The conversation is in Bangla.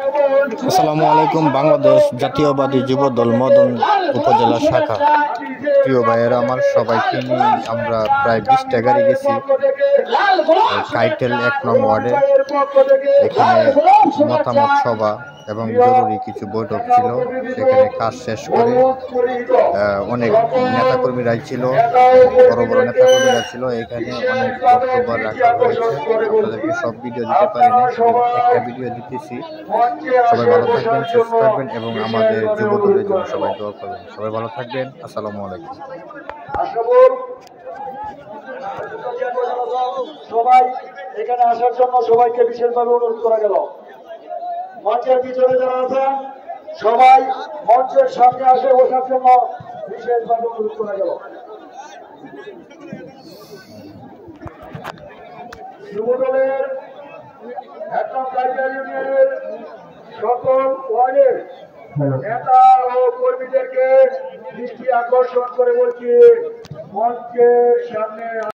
আসসালামু আলাইকুম। বাংলাদেশ জাতীয়বাদী যুবদল মদন উপজেলা শাখা প্রিয় ভাইয়েরা আমার, সবাইকে নিয়ে আমরা প্রায় 20টা গাড়ি গেছি কাইটেল 1 নং ওয়ার্ডে। এখানে মতামত সভা এবং জরুরি কিছু বৈঠক ছিল। সেখানে কাজ শেষ করে অনেক নেতাকর্মীরা ছিল, বড় বড় নেতাকর্মীরা ছিল। এখানে অনেক বক্তব্য রাখা হয়েছে। আপনাদেরকে সব ভিডিও দিতে পারিনি, একটা ভিডিও দিতেছি। সবাই ভালো থাকবেন, সুস্থ থাকবেন এবং আমাদের যুবদলের জন্য সবাই দোয়া করবেন। সবাই ভালো থাকবেন। আসসালামু আলাইকুম। সবাই এখানে আসার জন্য সবাইকে বিশেষভাবে অনুরোধ করা গেল। মঞ্চের পিছনে যারা আছেন সবাই মঞ্চের সামনে আসে বসার জন্য বিশেষভাবে অনুরোধ করা গেল। যুবদলের ইউনিয়নের সকল ওয়ার্ডের নেতা ও কর্মীদেরকে দৃষ্টি আকর্ষণ করে বলছি মঞ্চের সামনে